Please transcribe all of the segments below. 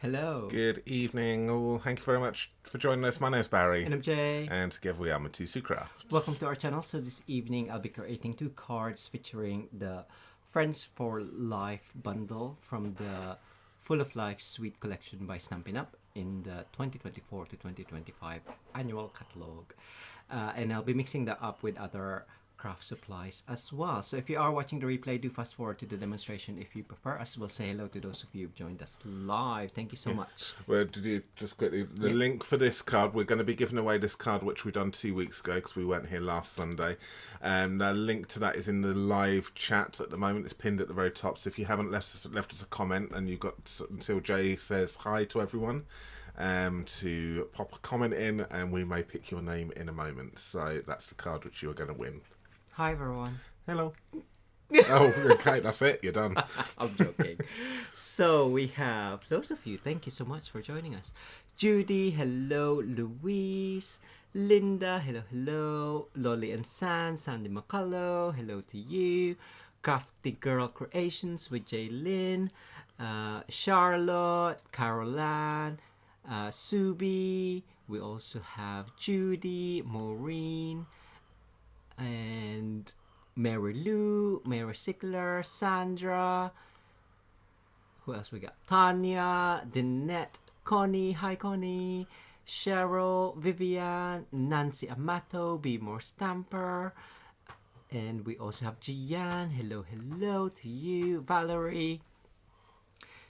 Hello. Good evening all. Thank you very much for joining us. My name's Barry. And I'm Jay. And together we are Mitosu Crafts. Welcome to our channel. So this evening I'll be creating 2 cards featuring the Friends for Life bundle from the Full of Life Suite collection by Stampin Up in the 2024 to 2025 annual catalog. And I'll be mixing that up with other craft supplies as well. So if you are watching the replay, do fast forward to the demonstration if you prefer. As well, say hello to those of you who've joined us live. Thank you so much. Well, did you just quickly, the link for this card, we're going to be giving away this card which we done 2 weeks ago because we weren't here last Sunday, and the link to that is in the live chat at the moment. It's pinned at the very top, so if you haven't left us a comment, and you've got until Jay says hi to everyone, to pop a comment in, and we may pick your name in a moment. So that's the card which you are going to win. Hi everyone. Hello. Oh, okay, that's it. You're done. I'm joking. So we have loads of you. Thank you so much for joining us. Judy, hello. Louise, Linda, hello. Lolly and Sandy McCullough, hello to you. Crafty Girl Creations with Jaylyn, Charlotte, Caroline, Subi. We also have Judy, Maureen, and Mary Lou, Mary Sickler, Sandra. Who else we got? Tanya, Danette, Connie, hi Connie, Cheryl, Vivian, Nancy Amato, Be More Stamper, and we also have Gian. Hello to you, Valerie,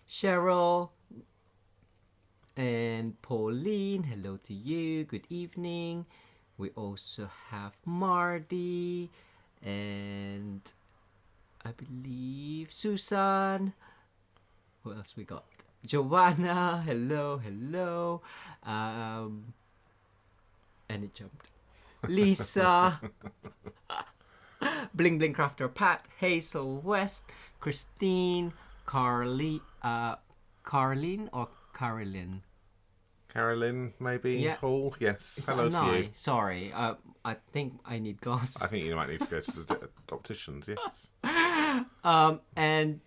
Cheryl, and Pauline. Hello to you. Good evening. We also have Marty, and I believe Susan. Who else we got? Joanna, hello. And it jumped. Lisa, Bling Bling Crafter, Pat, Hazel West, Christine, Carly, Carlene or Carolyn? Carolyn, maybe? Yeah. Paul? Yes. Is Hello that to you. Sorry, I think I need glasses. I think you might need to go to the opticians, yes. And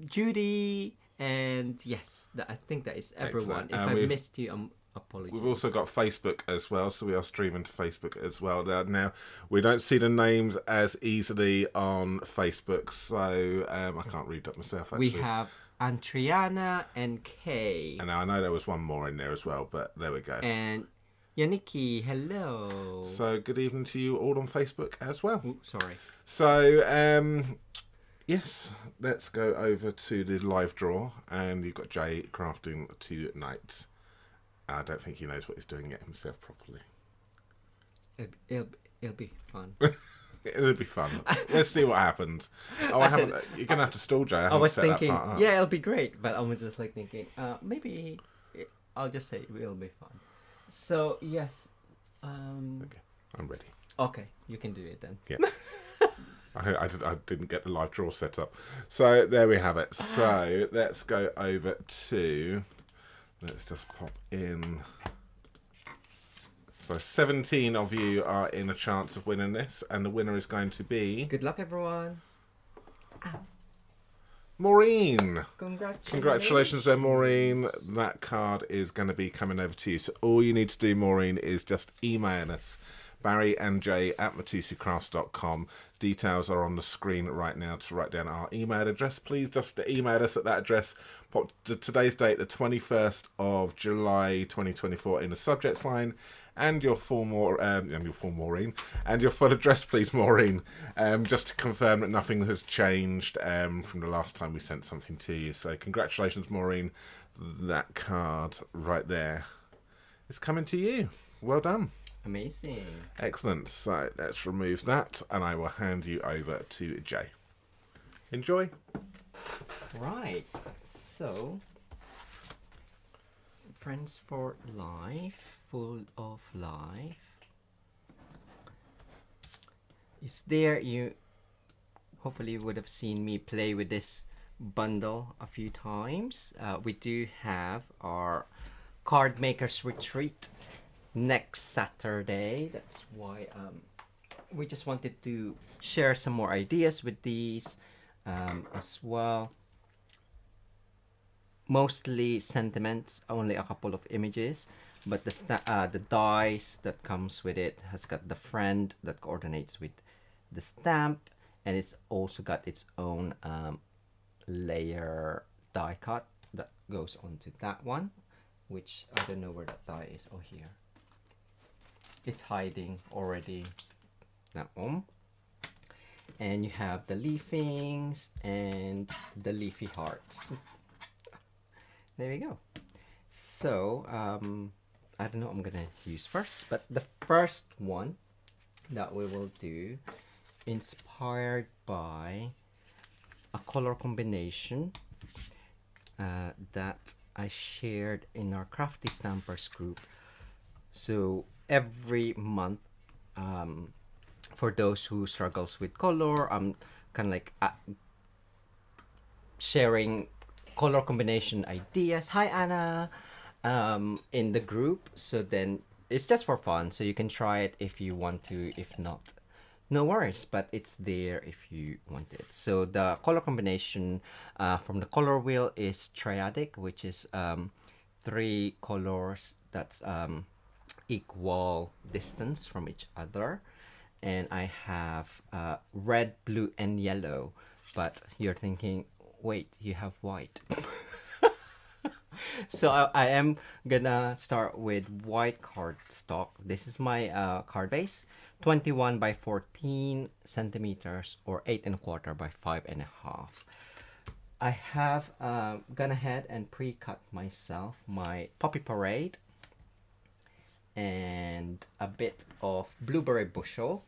Judy, and yes, I think that is everyone. Excellent. If I missed you, apologies. We've also got Facebook as well, so we are streaming to Facebook as well. Now, we don't see the names as easily on Facebook, so I can't read that myself, actually. We have Antriana and Kay. And now I know there was one more in there as well, but there we go. And Yannicki, hello. So good evening to you all on Facebook as well. Ooh, sorry. So, yes, let's go over to the live draw. And you've got Jay crafting tonight. I don't think he knows what he's doing yet himself properly. It'll be fun. It'll be fun. Let's see what happens. Oh, you're going to have to stall, Jay. I was thinking, yeah, it'll be great. But I was just like thinking, maybe I'll just say it'll be fun. So, yes. Okay, I'm ready. Okay, you can do it then. Yeah. I didn't get the live draw set up. So, there we have it. So, let's go over to... Let's just pop in... So 17 of you are in a chance of winning this, and the winner is going to be... Good luck, everyone. Maureen. Congratulations there, Maureen. That card is going to be coming over to you. So all you need to do, Maureen, is just email us, Barry and Jay at matosucrafts.com. Details are on the screen right now to write down our email address. Please just email us at that address. Pop today's date, the 21st of July 2024, in the subject line, and your full Maureen, and your full address, please, Maureen, just to confirm that nothing has changed from the last time we sent something to you. So congratulations, Maureen. That card right there is coming to you. Well done. Amazing. Excellent. So let's remove that, and I will hand you over to Jay. Enjoy. Right. So, Friends for Life, Full of Life. Is there? You hopefully would have seen me play with this bundle a few times. We do have our Card Makers Retreat next Saturday. That's why we just wanted to share some more ideas with these as well. mostly sentiments, only a couple of images, but the dies that comes with it has got the friend that coordinates with the stamp, and it's also got its own layer die cut that goes onto that one, which I don't know where that die is. Oh, here. It's hiding already. That one. And you have the leafings and the leafy hearts. There we go. So, I don't know what I'm gonna use first, but the first one that we will do, inspired by a color combination that I shared in our Crafty Stampers group. So every month, for those who struggles with color, I'm kind of like sharing color combination ideas. Hi Anna, in the group. So then it's just for fun, so you can try it if you want to. If not, no worries, but it's there if you want it. So the color combination from the color wheel is triadic, which is 3 colors that's equal distance from each other. And I have red, blue, and yellow. But you're thinking, wait, you have white. So I am gonna start with white cardstock. This is my card base, 21 by 14 centimeters, or 8¼ by 5½. I have gone ahead and pre-cut myself my Poppy Parade and a bit of Blueberry Bushel,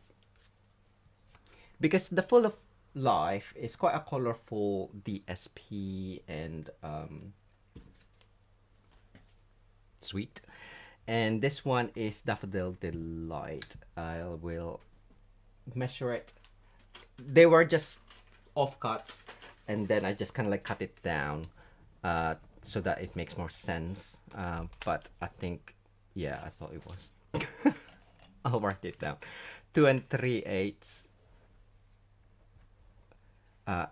because the Full of Life is quite a colorful DSP and sweet, and this one is Daffodil Delight. I will measure it. They were just offcuts, and then I just kind of like cut it down so that it makes more sense, but I think, yeah, I thought it was. I'll write it down. 2 3/8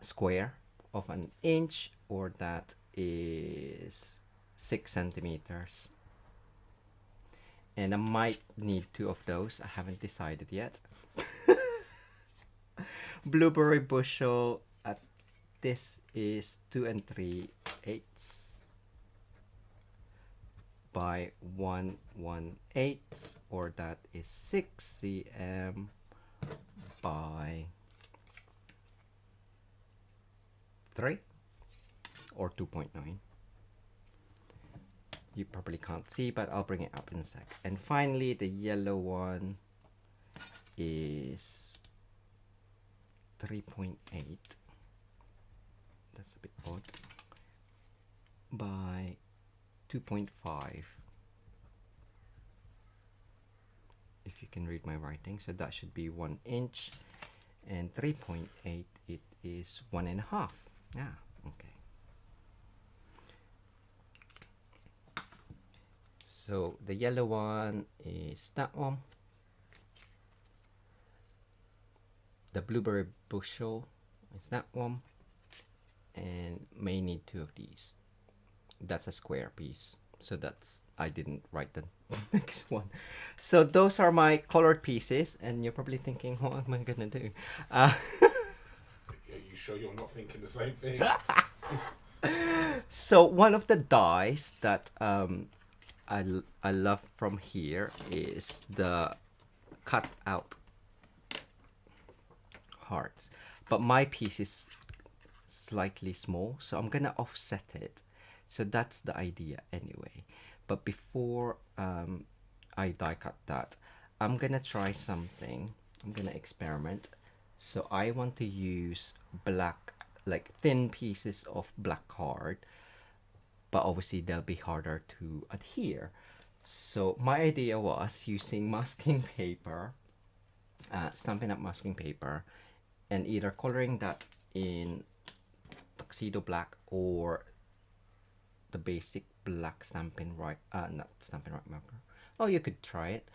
square of an inch, or that is 6 centimeters. And I might need 2 of those. I haven't decided yet. Blueberry Bushel, this is 2 3/8 by 1/1/8, or that is 6 cm by 3, or 2.9. You probably can't see, but I'll bring it up in a sec. And finally, the yellow one is 3.8. That's a bit odd. By 2.5. If you can read my writing, so that should be 1 inch, and 3.8, it is 1½. Yeah, okay. So the yellow one is that one. The Blueberry Bushel is that one, and may need 2 of these. That's a square piece, so that's, I didn't write the next one. So those are my colored pieces, and you're probably thinking, what am I gonna do? Are you sure you're not thinking the same thing? So one of the dies that I love from here is the cut out hearts, but my piece is slightly small, so I'm gonna offset it. So that's the idea anyway. But before I die cut that, I'm gonna try something. I'm gonna experiment. So I want to use black, like thin pieces of black card, but obviously they'll be harder to adhere. So my idea was using masking paper, Stampin' Up masking paper, and either coloring that in tuxedo black or the basic black Stampin' Right, not Stampin' Right marker. Oh, you could try it.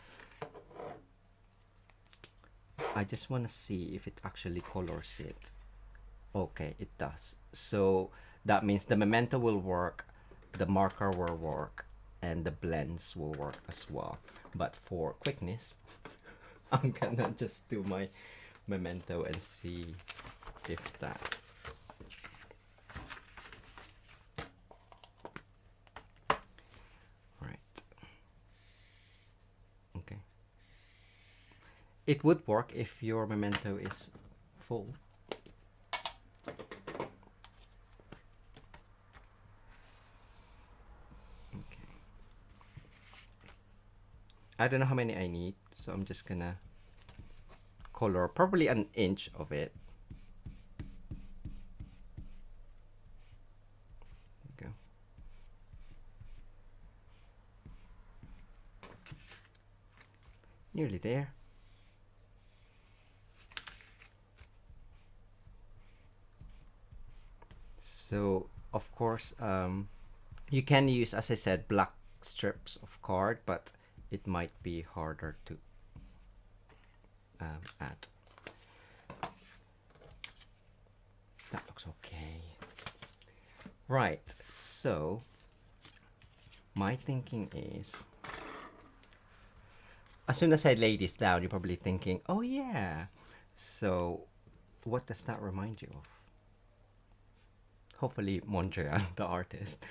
I just want to see if it actually colors it. Okay, it does. So that means the memento will work the marker will work and the blends will work as well. But for quickness, I'm gonna just do my memento and see if that. Right. Okay. It would work if your memento is full. Okay. I don't know how many I need, so I'm just gonna color probably an inch of it. There you go. Nearly there. So of course, you can use, as I said, black strips of card, but it might be harder to add. That looks okay. Right, so my thinking is, as soon as I lay this down, you're probably thinking, oh yeah, so what does that remind you of? Hopefully Mondrian, the artist.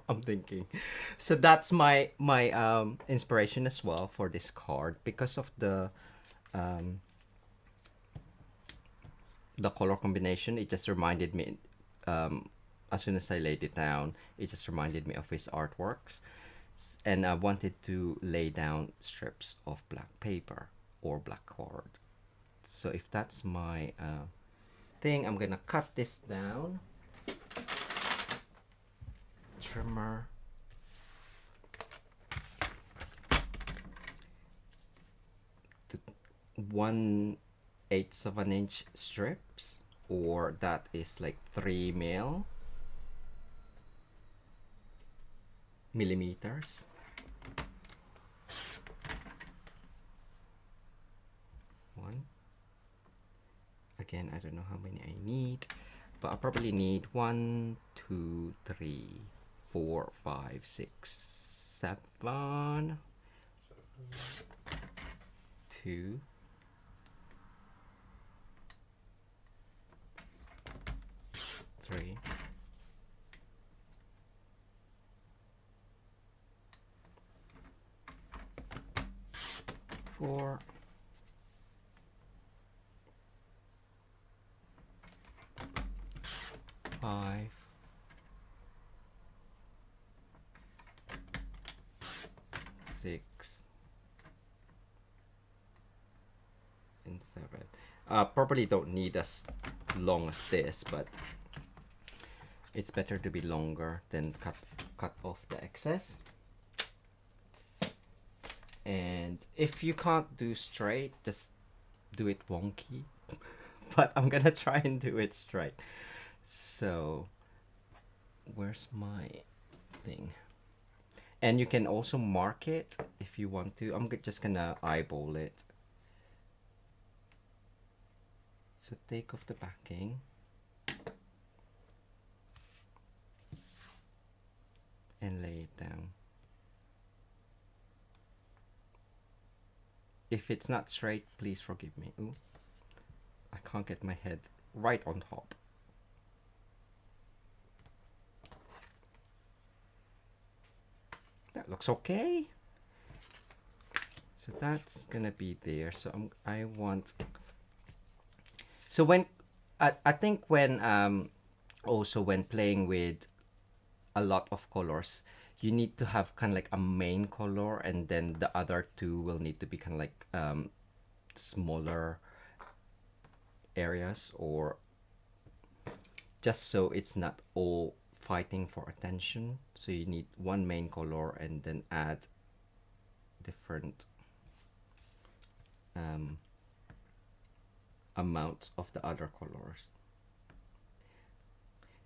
I'm thinking. So that's my inspiration as well for this card, because of the color combination. It just reminded me, as soon as I laid it down, it just reminded me of his artworks. And I wanted to lay down strips of black paper or black card. So if that's my thing, I'm gonna cut this down. Trimmer. To 1/8 of an inch strips, or that is like 3 millimeters. One. Again, I don't know how many I need, but I probably need 1, 2, 3, 4, 5, 6, 7, 2, 3, 4, 5, 6, and 7. Probably don't need as long as this, but it's better to be longer than cut off the excess. And if you can't do straight, just do it wonky. But I'm gonna try and do it straight. So where's my thing? And you can also mark it if you want to. I'm just gonna eyeball it. So take off the backing and lay it down. If it's not straight, please forgive me. Ooh, I can't get my head right on top. That looks okay. So that's gonna be there. So I want. So when I think when also when playing with a lot of colors, you need to have kind of like a main color, and then the other two will need to be kind of like smaller areas, or just so it's not all fighting for attention. So you need one main color and then add different amounts of the other colors.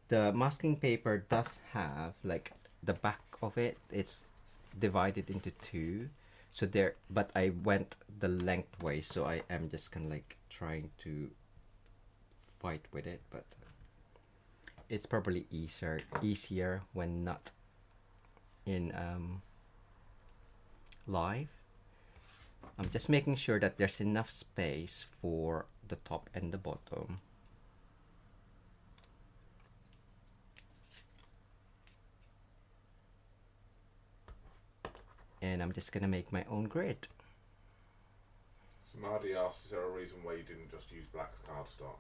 The masking paper does have like the back of it, it's divided into two, so there, but I went the lengthways, so I am just kind of like trying to fight with it, but it's probably easier when not in live. I'm just making sure that there's enough space for the top and the bottom. And I'm just gonna make my own grid. So Marty asks, is there a reason why you didn't just use black cardstock?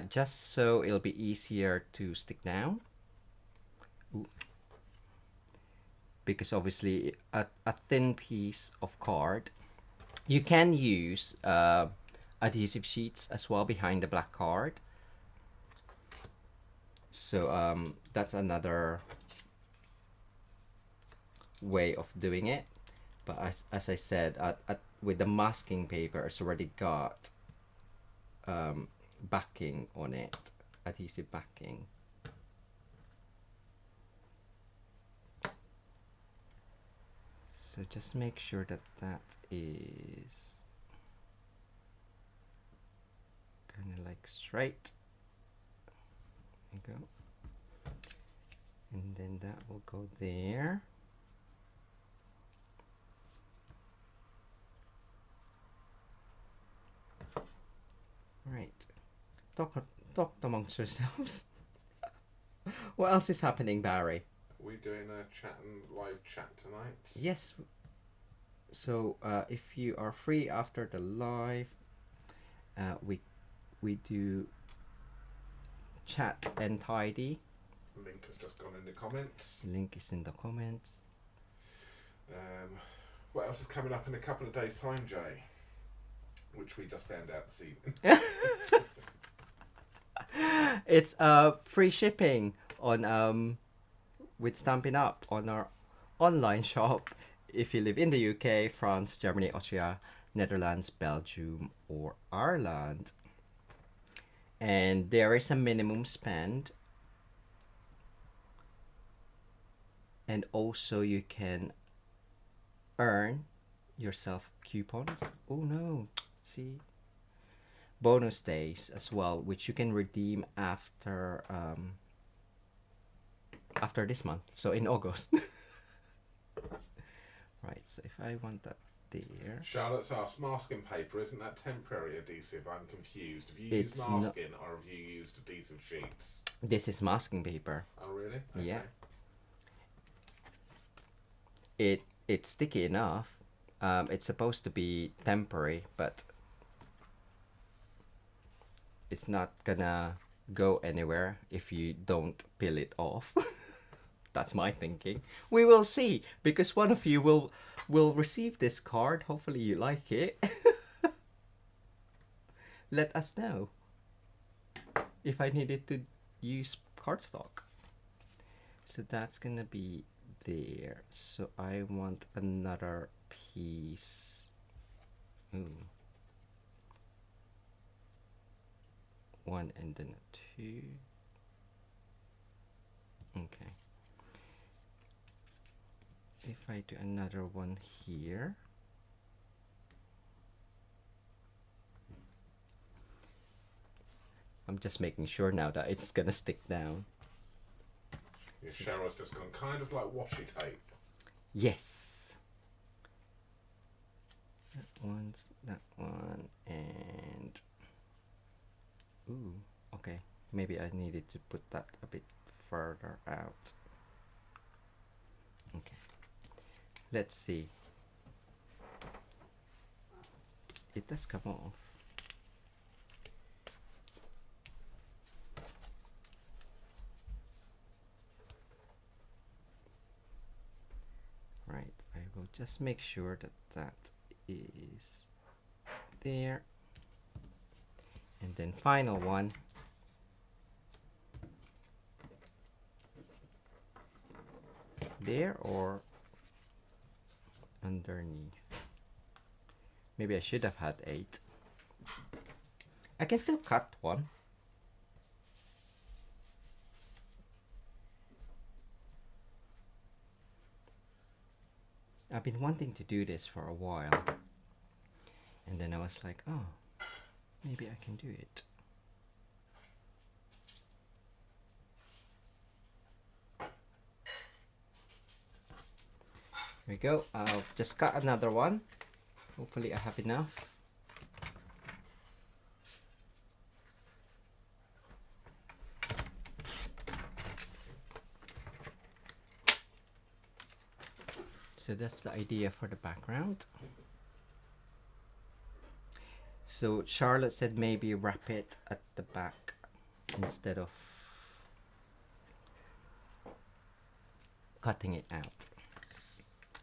Just so it'll be easier to stick down. Ooh. Because obviously a thin piece of card, you can use adhesive sheets as well behind the black card. So that's another way of doing it. But as I said, with the masking paper, it's already got backing on it, adhesive backing. So just make sure that that is kind of like straight. There you go. And then that will go there. Right. Talk amongst yourselves. What else is happening, Barry? Are we doing a live chat tonight? Yes. So if you are free after the live, we do chat and tidy. Link has just gone in the comments. Link is in the comments. What else is coming up in a couple of days' time, Jay? Which we just found out this evening. It's free shipping on with Stampin' Up on our online shop if you live in the UK, France, Germany, Austria, Netherlands, Belgium, or Ireland. And there is a minimum spend. And also you can earn yourself coupons. Oh no, see? Bonus days as well, which you can redeem after this month, so in August. Right, so if I want that there. Charlotte's asked, masking paper, isn't that temporary adhesive? I'm confused. Have you It's used masking or have you used adhesive sheets? This is masking paper. Oh really? Okay. Yeah. It's sticky enough. It's supposed to be temporary, but it's not gonna go anywhere if you don't peel it off. That's my thinking. We will see, because one of you will receive this card. Hopefully you like it. Let us know if I needed to use cardstock. So that's gonna be there. So I want another piece. Ooh. One and then a two. Okay. If I do another one here. I'm just making sure now that it's gonna stick down. Yeah, Cheryl's just gone kind of like washi tape. Yes. That one, and ooh, okay. Maybe I needed to put that a bit further out. Okay. Let's see. It does come off. Right, I will just make sure that that is there. And then final one. There or underneath. Maybe I should have had 8. I can still cut one. I've been wanting to do this for a while. And then I was like, oh, maybe I can do it. we go. I'll just cut another one. Hopefully I have enough. So that's the idea for the background. So Charlotte said maybe wrap it at the back instead of cutting it out.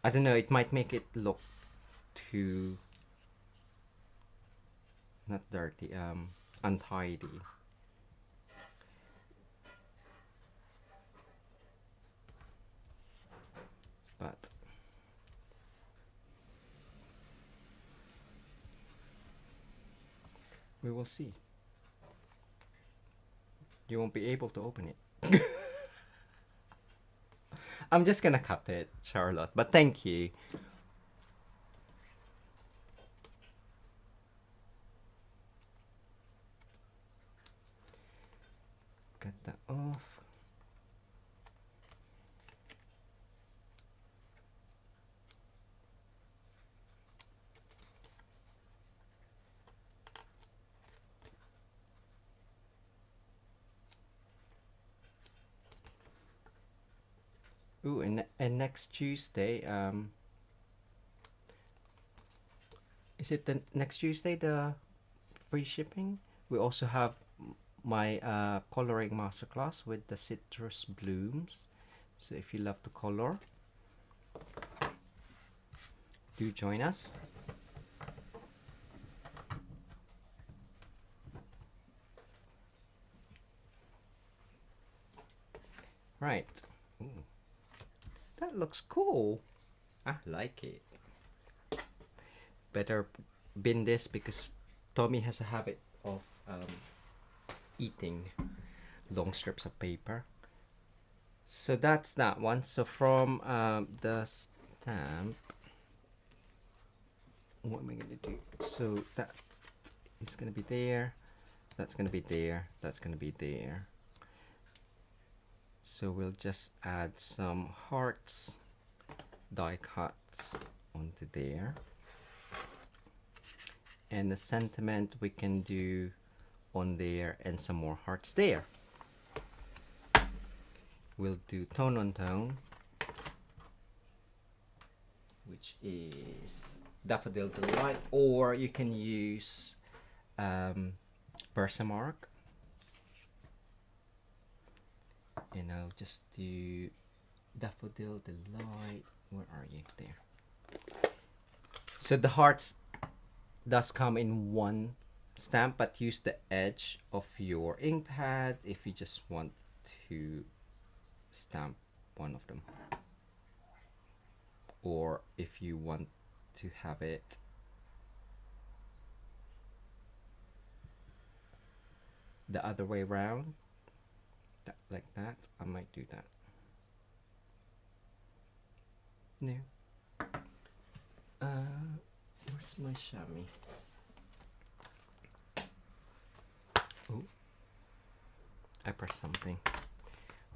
I don't know, it might make it look too, not dirty, untidy. But we will see. You won't be able to open it. I'm just gonna cut it, Charlotte, but thank you. Cut that off. Ooh, and next Tuesday, is it the next Tuesday, the free shipping? We also have my coloring masterclass with the citrus blooms. So if you love to color, do join us. Right. Ooh. That looks cool. I like it. Better bin this because Tommy has a habit of eating long strips of paper. So that's that one. So from the stamp, what am I gonna do? So that is gonna be there. That's gonna be there. That's gonna be there. So we'll just add some hearts, die cuts onto there. And the sentiment we can do on there and some more hearts there. We'll do tone on tone, which is Daffodil Delight, or you can use Versamark. And I'll just do Daffodil Delight. Where are you? There. So the hearts does come in one stamp, but use the edge of your ink pad if you just want to stamp one of them, or if you want to have it the other way around, like that. I might do that. No. Where's my chamois? Oh, I pressed something.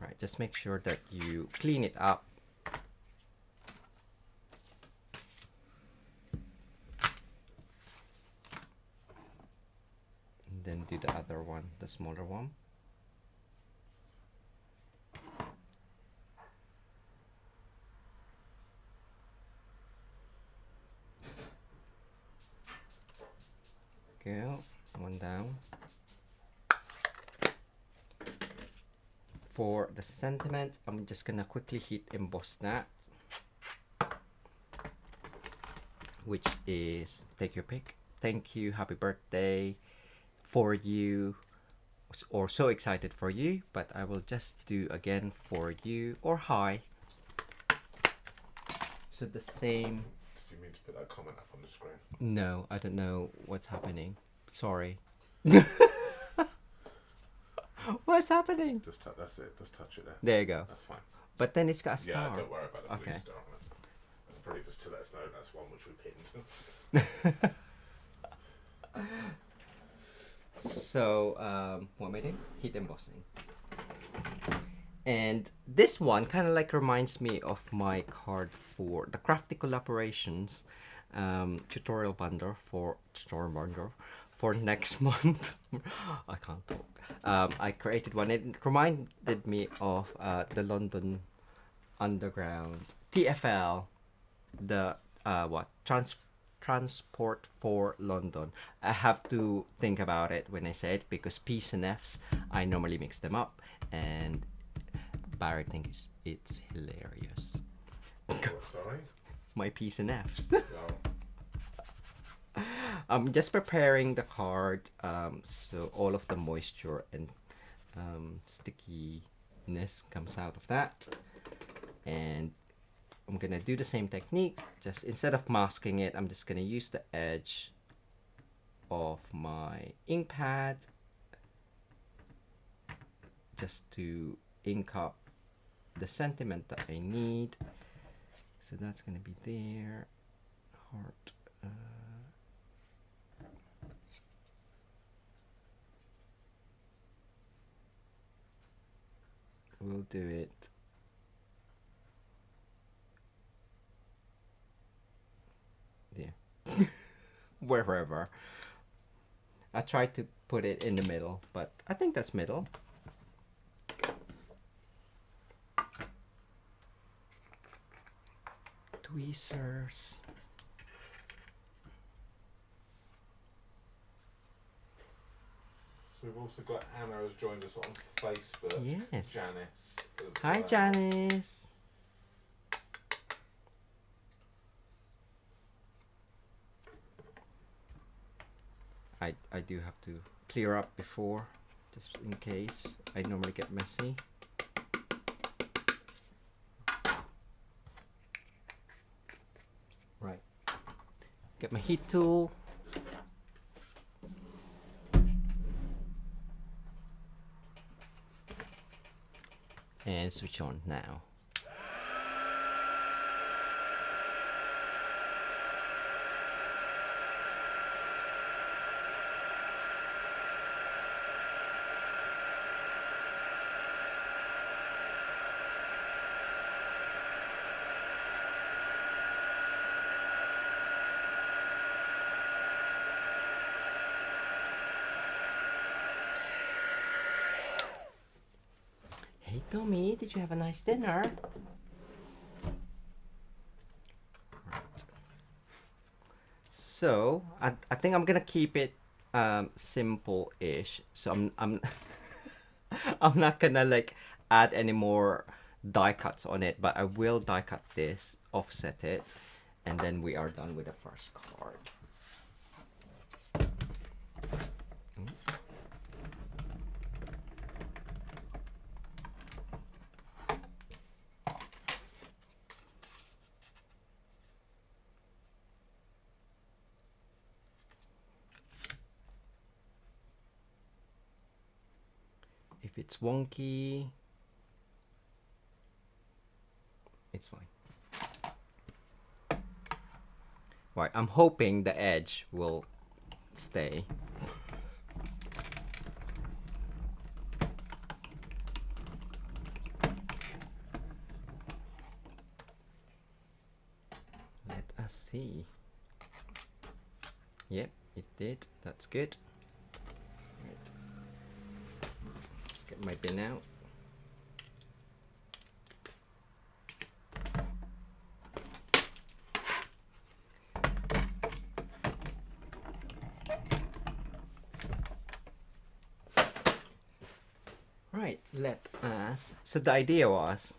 Right, just make sure that you clean it up. And then do the other one, the smaller one. Go, one down. For the sentiment, I'm just gonna quickly hit emboss that, which is take your pick. Thank you, happy birthday for you, or so excited for you, but I will just do again for you, or hi. So the same. Did you mean to put that comment up on the screen? No, I don't know what's happening. Sorry. What's happening? Just that's it. Just touch it there. There you go. That's fine. But then it's got a star. Yeah, don't worry about the Okay. blue star on it. That's probably just to let us know that's one which we pinned. So, what am I doing? Heat embossing. And this one kind of like reminds me of my card for the Crafty Collaborations tutorial bundle for next month. I can't talk. I created one. It reminded me of the London Underground TFL, the transport for London. I have to think about it when I say it because P's and F's I normally mix them up, and Barry thinks it's hilarious. Oh, sorry. My P's and F's. Oh. I'm just preparing the card, so all of the moisture and stickiness comes out of that, and I'm gonna do the same technique. Just instead of masking it, I'm just gonna use the edge of my ink pad just to ink up the sentiment that I need. So that's gonna be there. Heart. We'll do it. There. Wherever. I tried to put it in the middle, but I think that's middle. Tweezers. So we've also got Anna has joined us on Facebook. Yes. Janice. Hi, Janice. I do have to clear up before, just in case. I normally get messy. Right. Get my heat tool. And switch on now. Hey Tommy, did you have a nice dinner? Right. So I think I'm gonna keep it simple-ish. So I'm I'm not gonna like add any more die cuts on it, but I will die cut this, offset it, and then we are done with the first card. If it's wonky, it's fine. Right, I'm hoping the edge will stay. Let us see. Yep, it did. That's good. Right. Let's get my bin out. Right, let us. So the idea was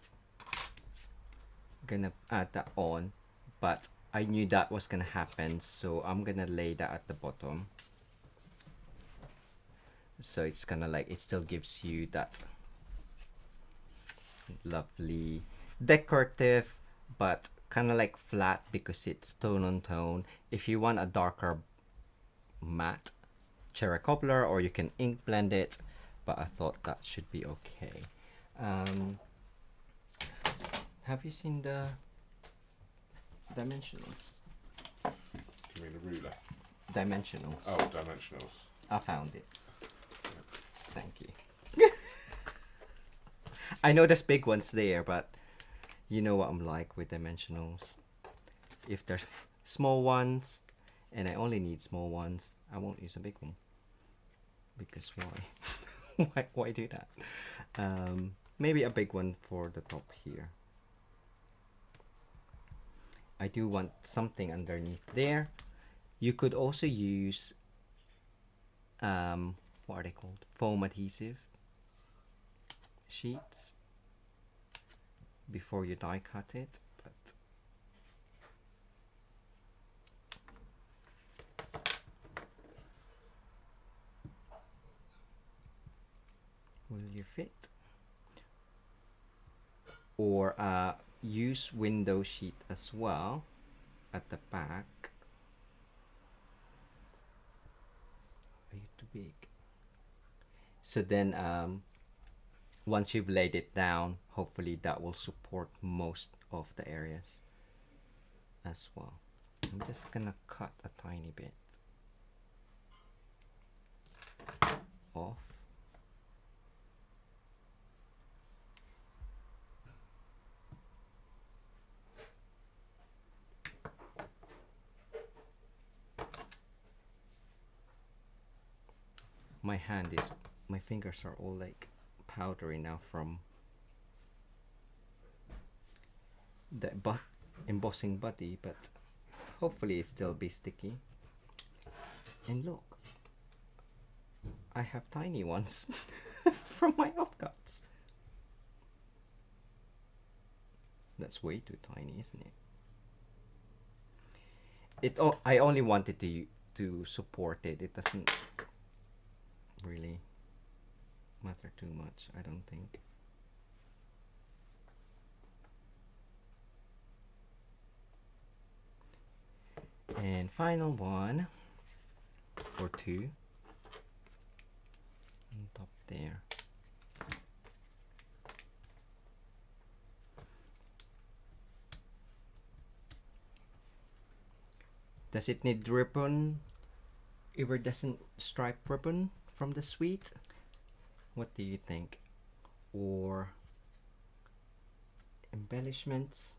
gonna add that on, but I knew that was gonna happen, so I'm gonna lay that at the bottom. So it's gonna like, it still gives you that lovely decorative, but kind of like flat because it's tone on tone. If you want a darker matte, cherry cobbler, or you can ink blend it, but I thought that should be okay. Have you seen the dimensionals? You mean the ruler? Dimensionals. Oh, dimensionals. I found it. Thank you. I know there's big ones there, but you know what I'm like with dimensionals. If there's small ones and I only need small ones, I won't use a big one. Because why? why do that? Maybe a big one for the top here. I do want something underneath there. You could also use what are they called? Foam adhesive sheets before you die cut it, but will you fit? Or use window sheet as well at the back. Are you too big? So then once you've laid it down, hopefully that will support most of the areas as well. I'm just gonna cut a tiny bit off. My fingers are all like powdery now from the embossing body, but hopefully it still be sticky. And look, I have tiny ones from my offcuts. That's way too tiny, isn't it? I only wanted to support it. It doesn't really matter too much, I don't think. And final one or two on top there. Does it need ribbon? Iridescent stripe ribbon from the suite? What do you think? Or embellishments?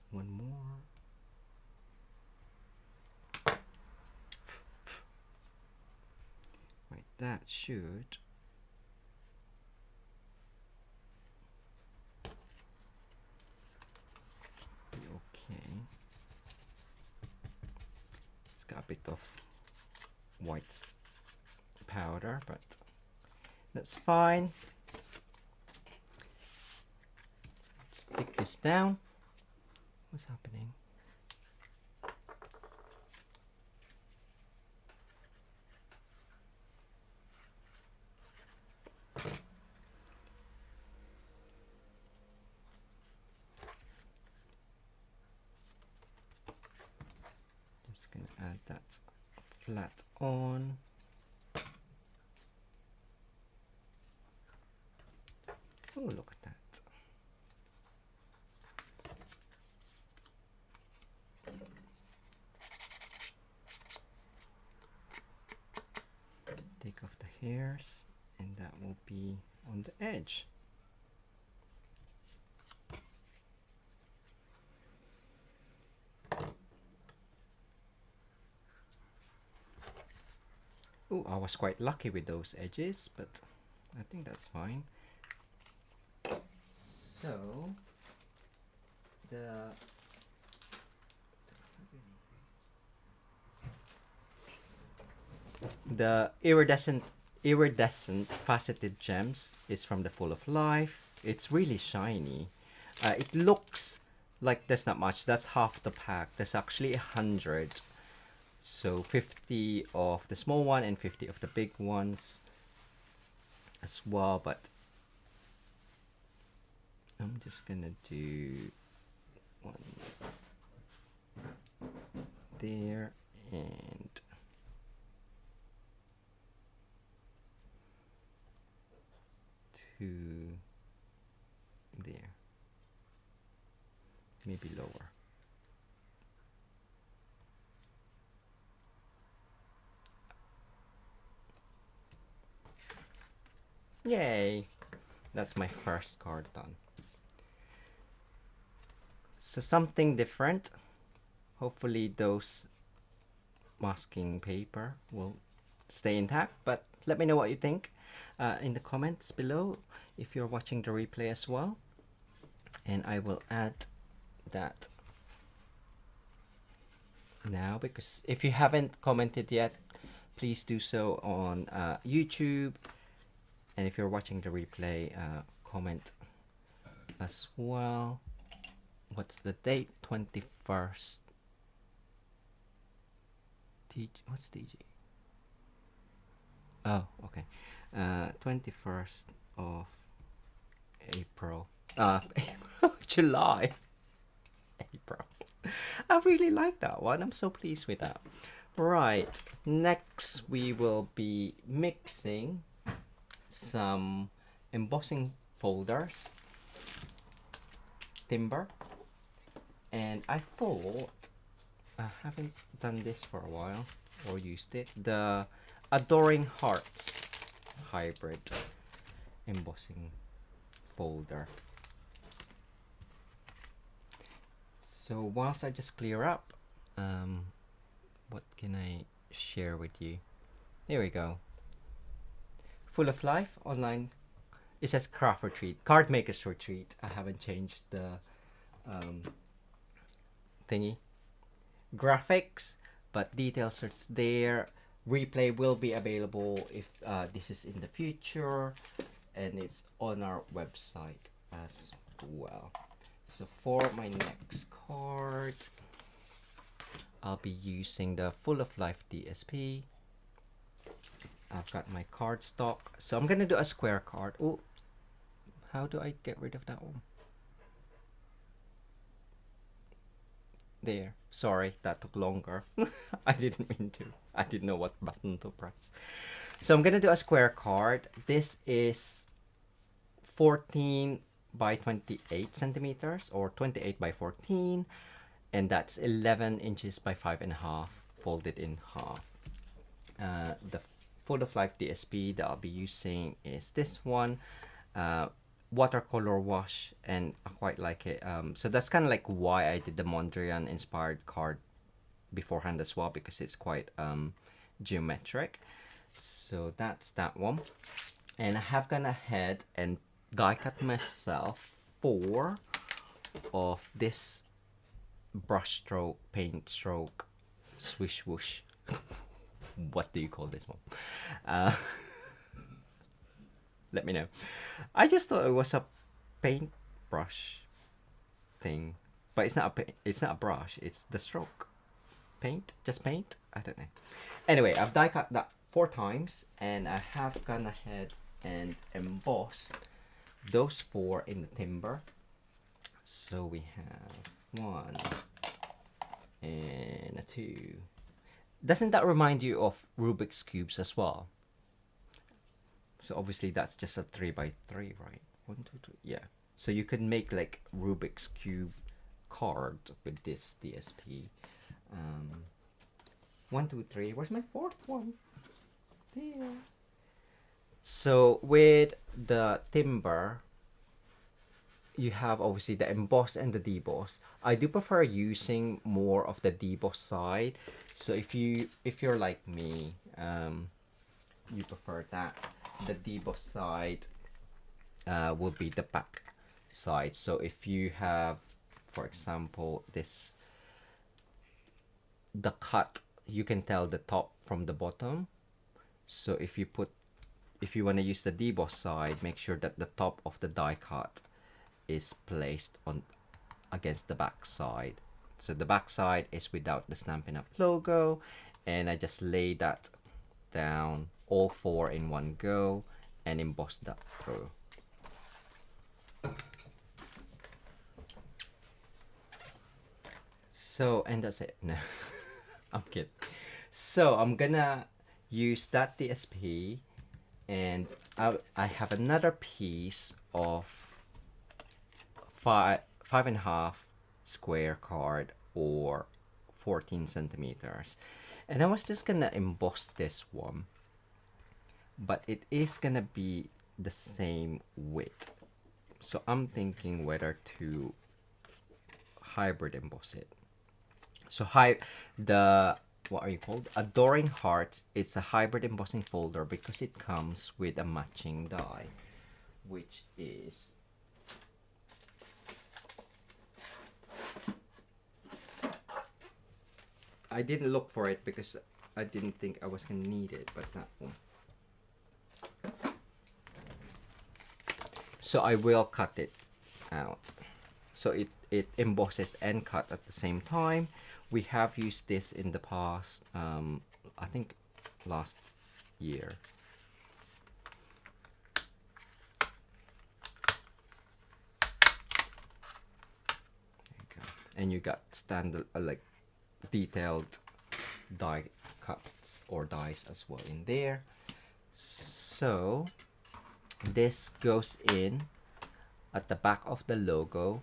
One more. Right, that should be okay. It's got a bit of white powder, but that's fine. Stick this down. What's happening? Just gonna add that flat on. Oh, look at that. Take off the hairs, and that will be on the edge. Oh, I was quite lucky with those edges, but I think that's fine. So the iridescent faceted gems is from the Full of Life. It's really shiny. It looks like there's not much. That's half the pack. There's actually 100. So 50 of the small one and 50 of the big ones as well. But I'm just gonna do one there and two there, maybe lower. Yay! That's my first card done. So something different. Hopefully those masking paper will stay intact, but let me know what you think in the comments below if you're watching the replay as well. And I will add that now, because if you haven't commented yet, please do so on YouTube, and if you're watching the replay, comment as well. What's the date? 21st. What's TG? Oh, okay. 21st of April. July. April. I really like that one. I'm so pleased with that. Right. Next, we will be mixing some embossing folders, timber, and I thought, I haven't done this for a while or used it, the Adoring Hearts hybrid embossing folder. So whilst I just clear up, what can I share with you? Here we go. Full of Life online. It says craft retreat, card makers retreat. I haven't changed the thingy graphics, but details are there. Replay will be available if this is in the future, and it's on our website as well. So for my next card, I'll be using the Full of Life DSP. I've got my card stock, so I'm gonna do a square card. Oh, how do I get rid of that one? There. Sorry, that took longer. I didn't mean to. I didn't know what button to press. So I'm gonna do a square card. This is 14 by 28 centimeters, or 28 by 14, and that's 11 inches by 5.5 folded in half. The Full of Life DSP that I'll be using is this one, watercolor wash, and I quite like it. So that's kind of like why I did the Mondrian inspired card beforehand as well, because it's quite geometric. So that's that one, and I have gone ahead and die cut myself 4 of this brush stroke, paint stroke, swish whoosh. What do you call this one? Let me know. I just thought it was a paint brush thing, but it's not a it's not a brush. It's the stroke paint, just paint. I don't know. Anyway, I've die cut that 4 times, and I have gone ahead and embossed those 4 in the timber. So we have 1 and a 2. Doesn't that remind you of Rubik's cubes as well? So obviously that's just a 3 by 3, right? 1, 2, 3. Yeah. So you could make like Rubik's cube card with this DSP. 1, 2, 3. Where's my 4th one? There. So with the timber, you have obviously the emboss and the deboss. I do prefer using more of the deboss side. So if you're like me, you prefer that, the deboss side will be the back side. So if you have, for example, this, the cut, you can tell the top from the bottom. So if you want to use the deboss side, make sure that the top of the die cut is placed on against the back side. So the back side is without the Stampin' Up logo, and I just lay that down, all 4 in one go, and emboss that through. So, and that's it. No, I'm kidding. So I'm gonna use that DSP, and I have another piece of 5.5 square card, or 14 centimeters, and I was just gonna emboss this one, but it is gonna be the same width. So I'm thinking whether to hybrid emboss it. So the what are you called? Adoring Hearts. It's a hybrid embossing folder because it comes with a matching die, which is I didn't look for it because I didn't think I was gonna need it, but that one. So I will cut it out. So it embosses and cut at the same time. We have used this in the past, I think last year. There you go. And you got standard, like detailed die cuts or dies as well in there. So this goes in at the back of the logo,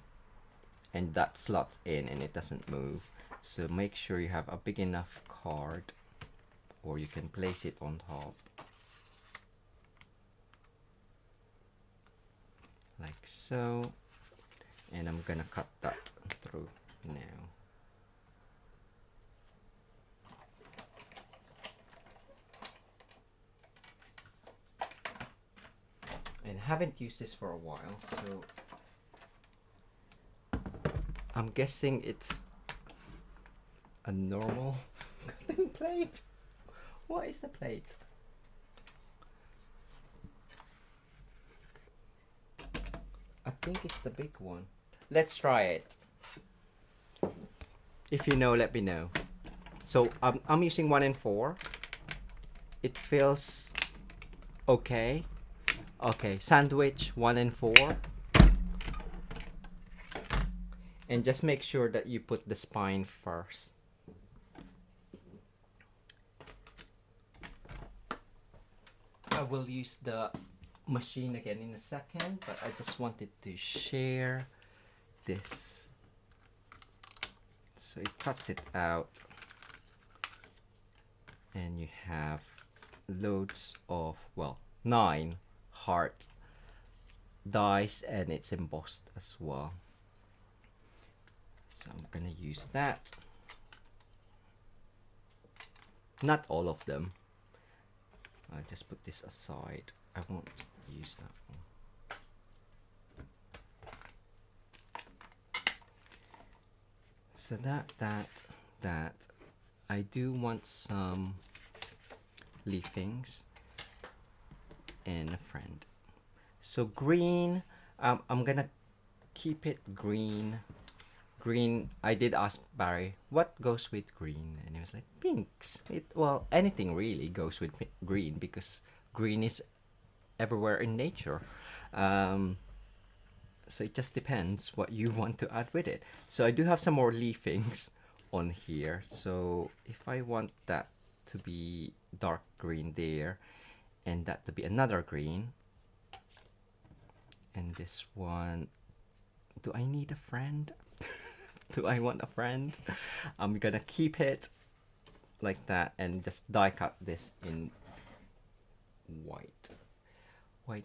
and that slots in and it doesn't move. So make sure you have a big enough card, or you can place it on top like so, and I'm gonna cut that through now. And haven't used this for a while, so I'm guessing it's a normal cutting plate. What is the plate? I think it's the big one. Let's try it. If you know, let me know. So I'm using 1 and 4. It feels okay. Okay, sandwich 1 and 4. And just make sure that you put the spine first. I will use the machine again in a second, but I just wanted to share this. So it cuts it out, and you have loads of, well, 9 heart dies, and it's embossed as well. So I'm gonna use that. Not all of them. I'll just put this aside. I won't use that one. So that. I do want some leafings and a friend. So green, I'm gonna keep it green. Green, I did ask Barry, what goes with green? And he was like, pinks. Well, anything really goes with green because green is everywhere in nature. So it just depends what you want to add with it. So I do have some more leafings on here. So if I want that to be dark green there, and that to be another green, and this one, do I need a friend? Do I want a friend? I'm gonna keep it like that and just die cut this in white. White.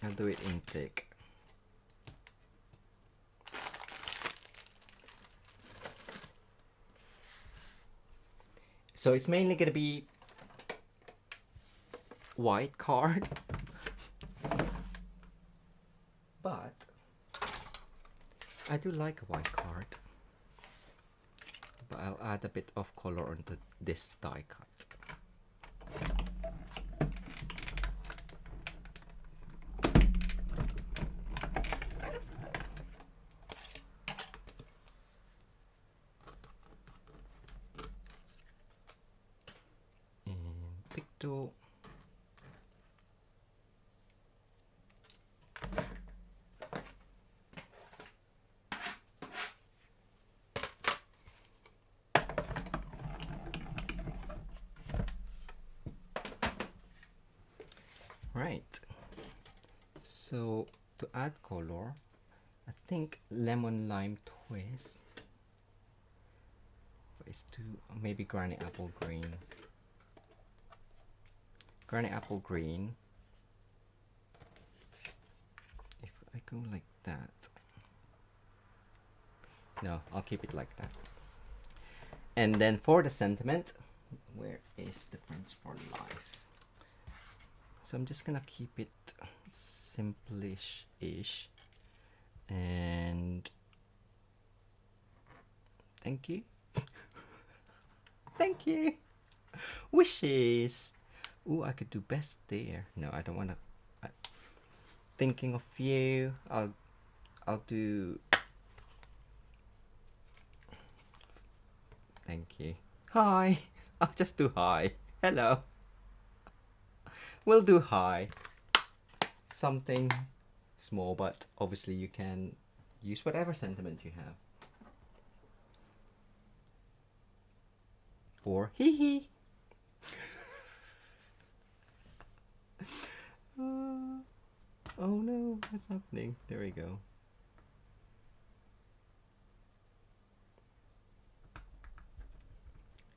I'll do it in thick. So it's mainly gonna be white card, but I do like a white card. But I'll add a bit of color onto this die cut. Picto. Right. So to add color, I think lemon lime twist. It's too, maybe granny apple green. Granny apple green. If I go like that. No, I'll keep it like that. And then for the sentiment, where is the Friends for Life? So I'm just gonna keep it simplish-ish. And thank you. Thank you. Wishes. Ooh, I could do best there. No, I don't wanna. Thinking of you. I'll do. Thank you. Hi. I'll just do hi. Hello. We'll do hi. Something small, but obviously you can use whatever sentiment you have. Or hee hee. Oh no, what's happening? There we go.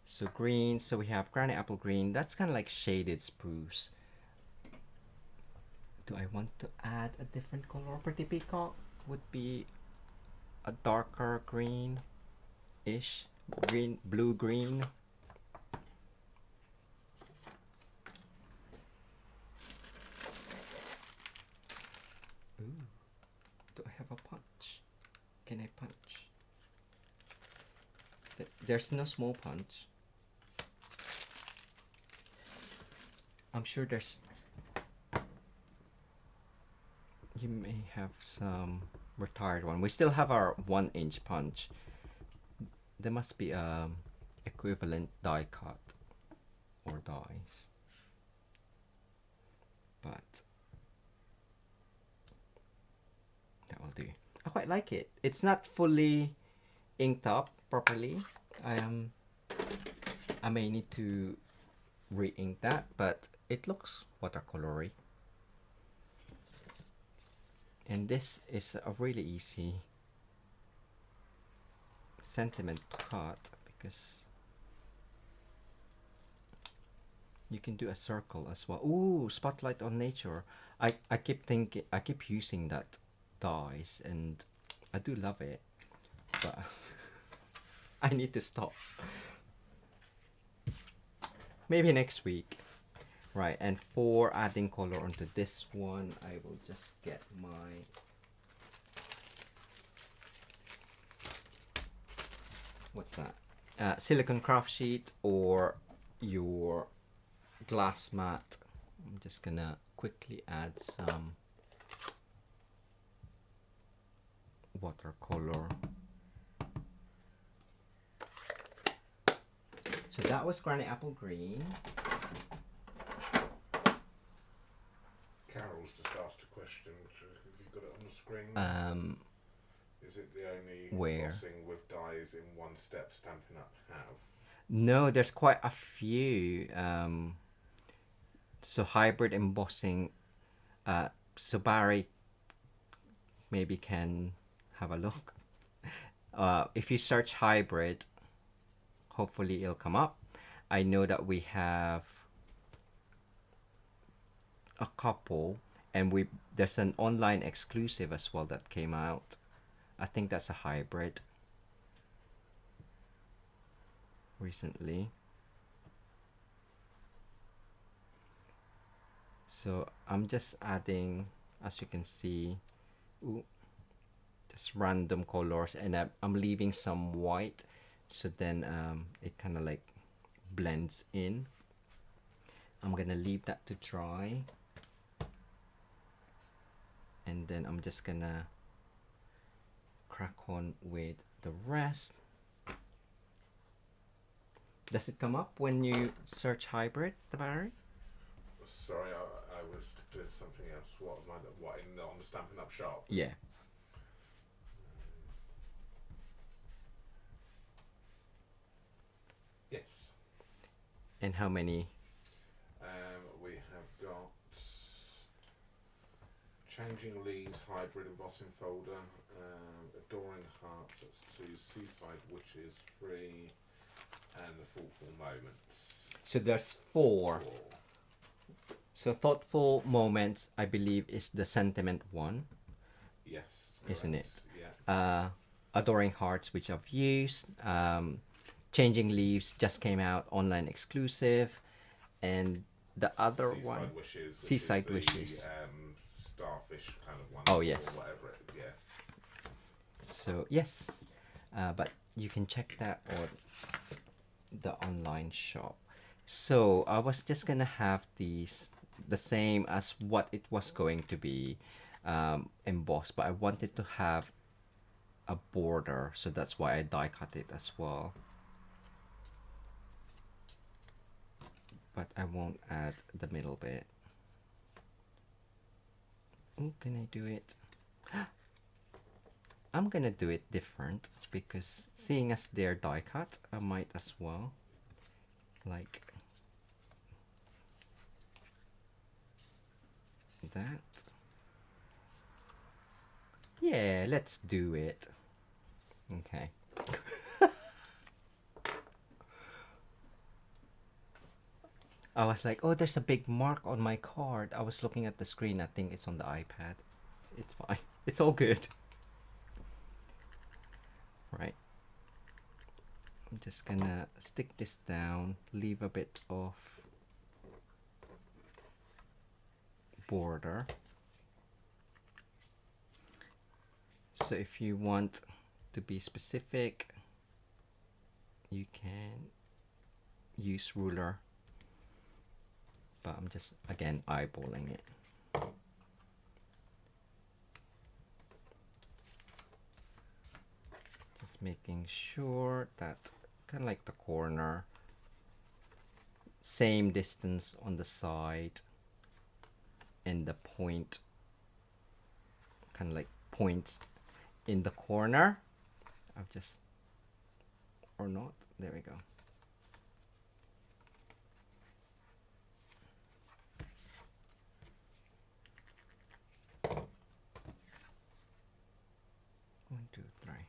So green, so we have granny apple green. That's kind of like shaded spruce. Do I want to add a different color? Pretty Peacock would be a darker green-ish. Green, blue-green. Ooh. Do I have a punch? Can I punch? There's no small punch. I'm sure there's... You may have some retired one. We still have our 1-inch punch. There must be equivalent die cut or dies. But that will do. I quite like it. It's not fully inked up properly. I may need to re-ink that, but it looks watercolory. And this is a really easy sentiment to cut because you can do a circle as well. Ooh, spotlight on nature. I keep thinking, I keep using that dies and I do love it, but I need to stop. Maybe next week. Right, and for adding color onto this one, I will just get my what's that? Silicone craft sheet or your glass mat. I'm just gonna quickly add some watercolor. So that was granny apple green. Carol's just asked a question. Have you got it on the screen? Is it the only embossing with dies in one step Stampin' Up have? No, there's quite a few. So hybrid embossing. So Barry maybe can have a look. If you search hybrid, hopefully it'll come up. I know that we have a couple, and there's an online exclusive as well that came out. I think that's a hybrid recently. So I'm just adding, as you can see, just random colors, and I'm leaving some white, so then it kind of like blends in. I'm gonna leave that to dry, and then I'm just gonna crack on with the rest. Does it come up when you search hybrid, Barry? Sorry, I was doing something else. What on the Stampin' Up shop? Yeah. Yes. And how many? We have got Changing Leaves hybrid embossing folder, Adoring Hearts, that's 2, Seaside Wishes 3, and The Thoughtful Moments. So there's 4. 4. So Thoughtful Moments, I believe, is the sentiment one. Yes, isn't it? Yeah. Adoring Hearts, which I've used. Changing Leaves just came out, online exclusive. And the other Seaside one, Wishes, which Seaside is the, Wishes. starfish kind of one. Oh, yes. Or whatever yeah. So yes, but you can check that on the online shop. So I was just gonna have these the same as what it was going to be embossed, but I wanted to have a border, so that's why I die cut it as well. But I won't add the middle bit. Oh, can I do it? I'm gonna do it different because seeing as they're die cut, I might as well like that. Yeah, let's do it. Okay. I was like, oh, there's a big mark on my card. I was looking at the screen. I think it's on the iPad. It's fine. It's all good. Right. I'm just gonna stick this down, leave a bit of border. So if you want to be specific, you can use ruler, but I'm just again eyeballing it. Just making sure that kind of like the corner, same distance on the side, and the point kind of like points in the corner. I've just, or not, there we go. One, two, three.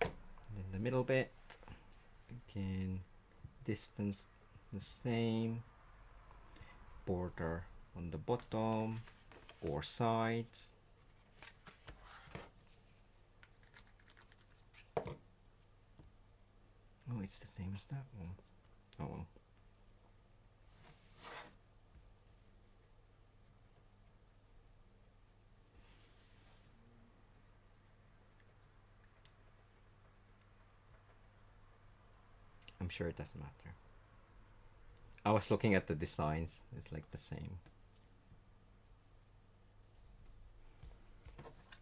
And then the middle bit, again, distance the same, border on the bottom or sides. Oh, it's the same as that one. Oh well. I'm sure it doesn't matter. I was looking at the designs, it's like the same.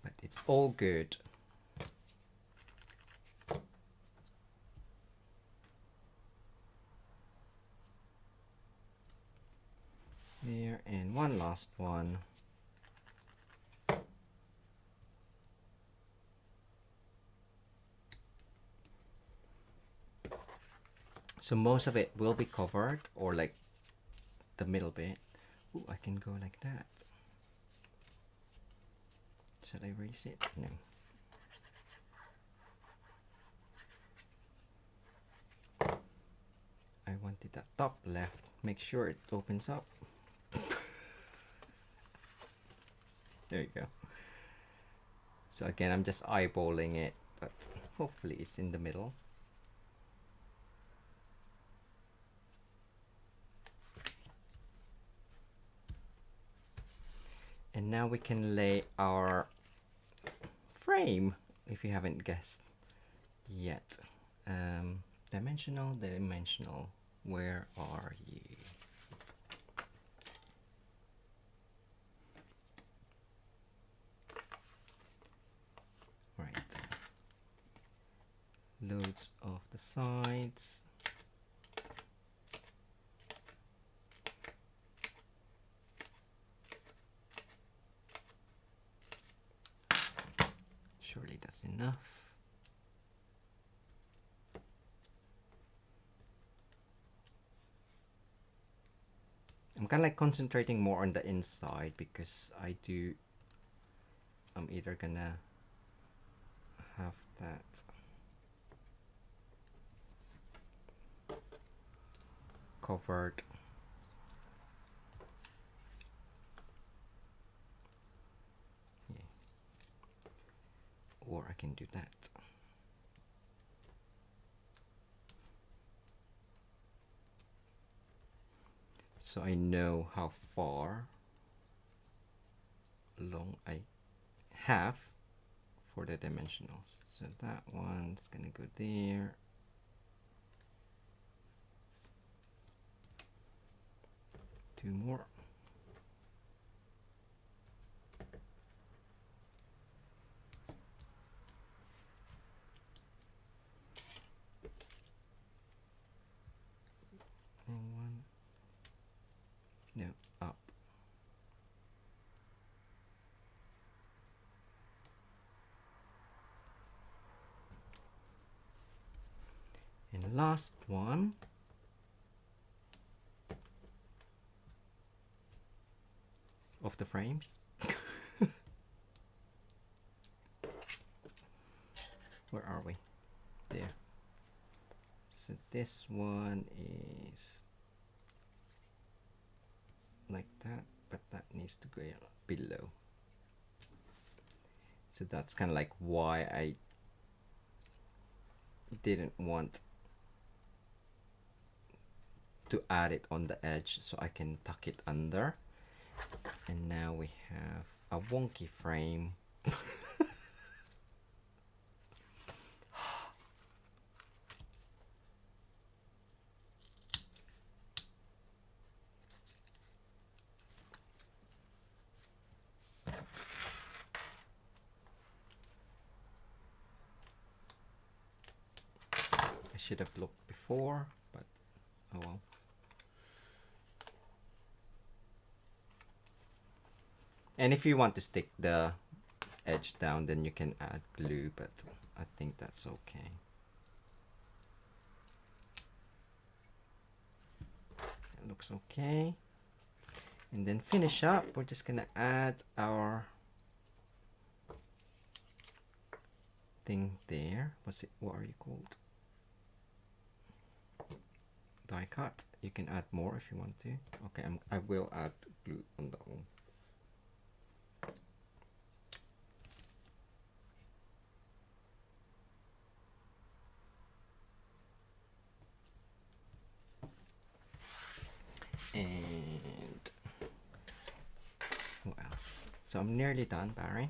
But it's all good. There, and one last one. So most of it will be covered, or like the middle bit. Ooh, I can go like that. Should I erase it? No. I wanted that top left. Make sure it opens up. There you go. So again, I'm just eyeballing it, but hopefully it's in the middle. And now we can lay our frame, if you haven't guessed yet. Dimensional, dimensional, where are you? Right. Loads of the sides. Surely that's enough. kind of like concentrating more on the inside because I'm either gonna have that covered. Yeah. Or I can do that. So I know how far along I have for the dimensionals. So that one's gonna go there. Two more. Wrong one. No, up. And last one. Of the frames. Where are we? There. So this one is like that, but that needs to go below. So that's kind of like why I didn't want to add it on the edge, so I can tuck it under. And now we have a wonky frame. I should have looked before, but oh well. And if you want to stick the edge down, then you can add glue, but I think that's okay. It looks okay. And then finish up, we're just gonna add our thing there. What are you called? Die cut. You can add more if you want to. Okay, I will add glue on that one. And what else? So I'm nearly done, Barry.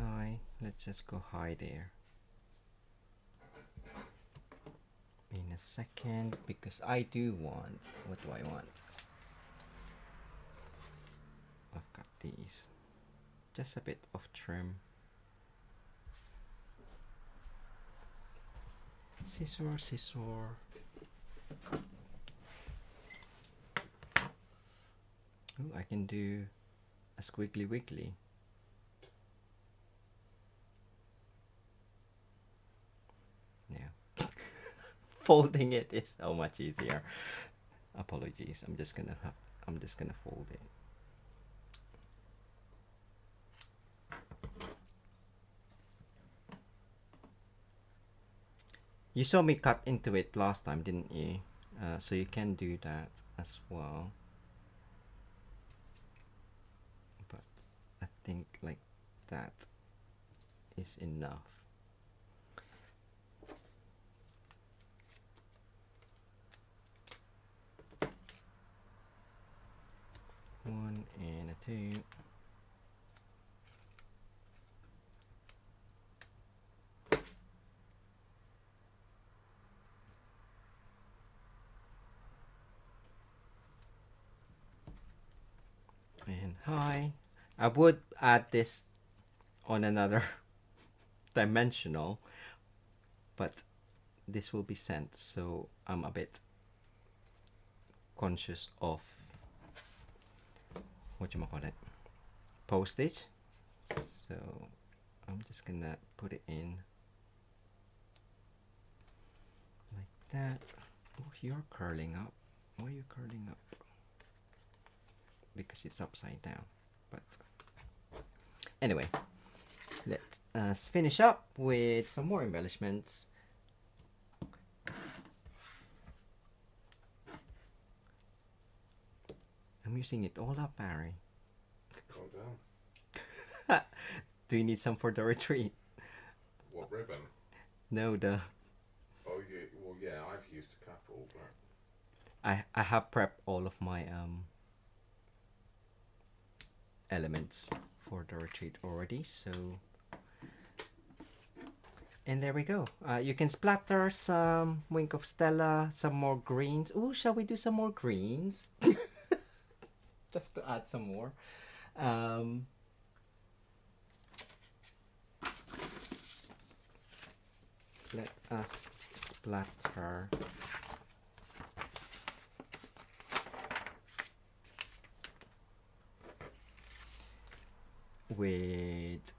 Hi, let's just go high there. In a second, because I do want, what do I want? I've got these. Just a bit of trim. Scissor, scissor. Ooh, I can do a squiggly wiggly. Yeah. Folding it is so much easier. Apologies. I'm just gonna fold it. You saw me cut into it last time, didn't you? So you can do that as well. But I think like that is enough. One and a two. And high. I would add this on another dimensional, but this will be sent, so I'm a bit conscious of postage. So I'm just gonna put it in like that. Oh, you're curling up. Why are you curling up? Because it's upside down. But anyway, let us finish up with some more embellishments. I'm using it all up, Barry. Calm down. Do you need some for the retreat? What, ribbon? No, the Oh, well, yeah, I've used a couple, but I have prepped all of my elements for the retreat already, so and there we go. You can splatter some Wink of Stella, some more greens. Ooh, shall we do some more greens? Just to add some more. Let us splatter with,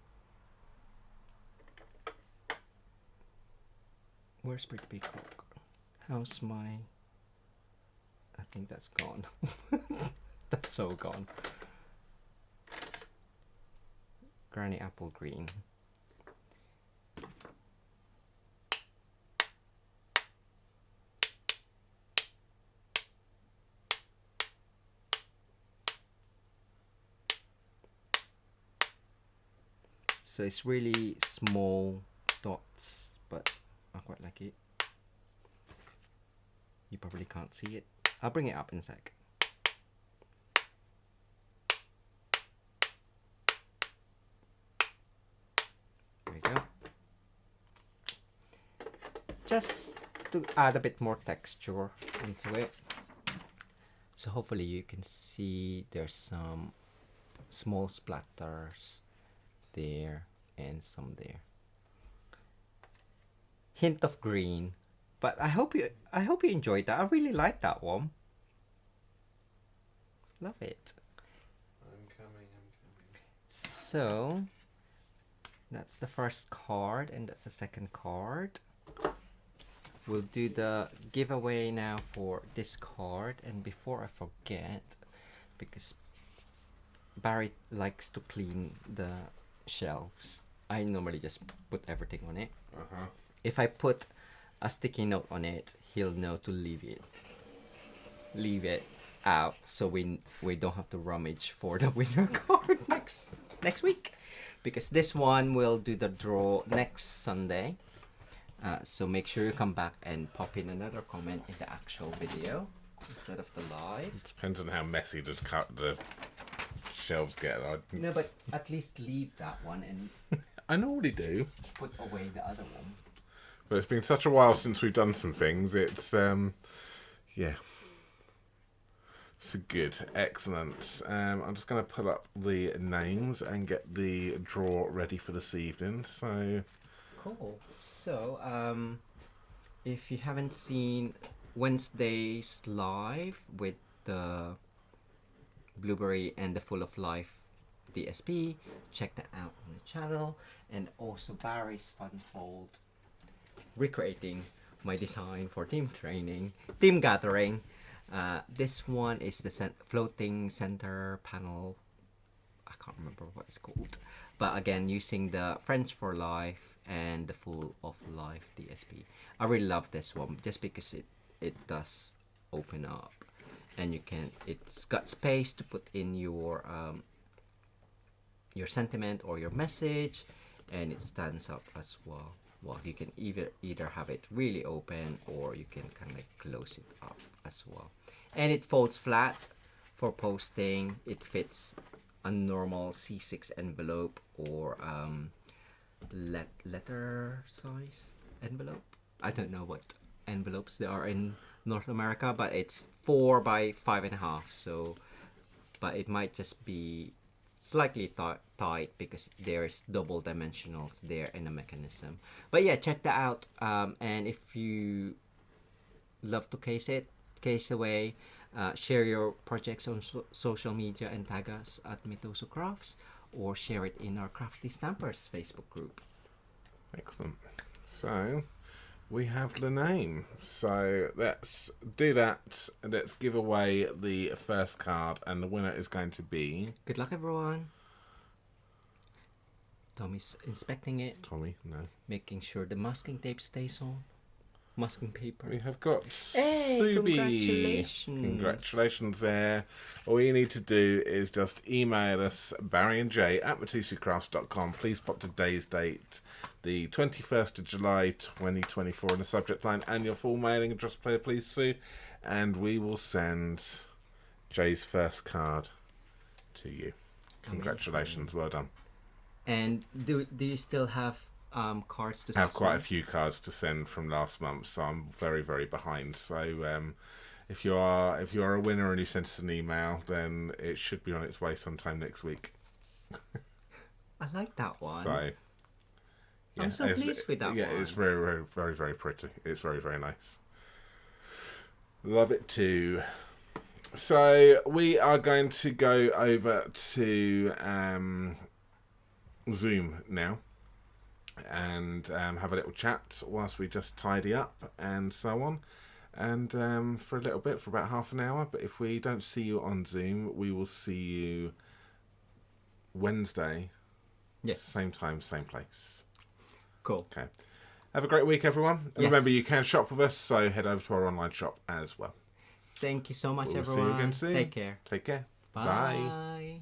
where's Pretty Peacock? How's my, I think that's gone. That's so gone. Granny Apple Green. So it's really small dots, but I quite like it. You probably can't see it. I'll bring it up in a sec. There we go. Just to add a bit more texture into it. So hopefully you can see there's some small splatters there and some there. Hint of green, but I hope you enjoyed that. I really like that one. Love it. I'm coming. So that's the first card and that's the second card. We'll do the giveaway now for this card, and before I forget, because Barry likes to clean the shelves, I normally just put everything on it. If I put a sticky note on it, he'll know to leave it out, so we don't have to rummage for the winner card next week, because this one will do the draw next Sunday. So make sure you come back and pop in another comment in the actual video instead of the live. It depends on how messy the shelves get. No, but at least leave that one and I normally do. put away the other one. But it's been such a while since we've done some things. It's yeah. So good, excellent. I'm just going to pull up the names and get the draw ready for this evening. So cool. So if you haven't seen Wednesday's live with the Blueberry and the Full of Life DSP, check that out on the channel. And also Barry's Fun Fold, recreating my design for team gathering. This one is the floating center panel. I can't remember what it's called, but again, using the Friends for Life and the Full of Life DSP. I really love this one just because it does open up, and it's got space to put in your sentiment or your message, and it stands up as well. Well, you can either have it really open or you can kind of like close it up as well. And it folds flat for posting. It fits a normal C6 envelope or letter size envelope. I don't know what envelopes there are in North America, but it's 4 by 5.5. So, but it might just be slightly tight because there's double dimensionals there in the mechanism. But yeah, check that out. And if you love to case away, share your projects on social media and tag us at Mitosu Crafts, or share it in our Crafty Stampers Facebook group. excellent. So we have the name. So let's do that. Let's give away the first card, and the winner is going to be Good luck, everyone. Tommy's inspecting it, Tommy. No, making sure the masking tape stays on. Masking paper. we have got Hey, Subi. congratulations. Congratulations there. All you need to do is just email us, Barry and Jay at matosucrafts.com. Please pop today's date, the 21st of July 2024, in the subject line, and your full mailing address, please, Sue, and we will send Jay's first card to you. Congratulations. Amazing. Well done. And do you still have cards to I have quite a send? few cards to send from last month, so I'm very, very behind. So if you are a winner and you sent us an email, then it should be on its way sometime next week. I like that one. So I'm so pleased with that yeah, one. it's very, very, very, very pretty. It's very, very nice. Love it too. So we are going to go over to Zoom now and have a little chat whilst we just tidy up and so on, and for a little bit, for about half an hour. But if we don't see you on Zoom, we will see you Wednesday, Yes. same time, same place. Cool. Okay, have a great week, everyone. And Yes. remember, you can shop with us, so head over to our online shop as well. Thank you so much, We'll see everyone. you again soon. Take care. Take care. Bye.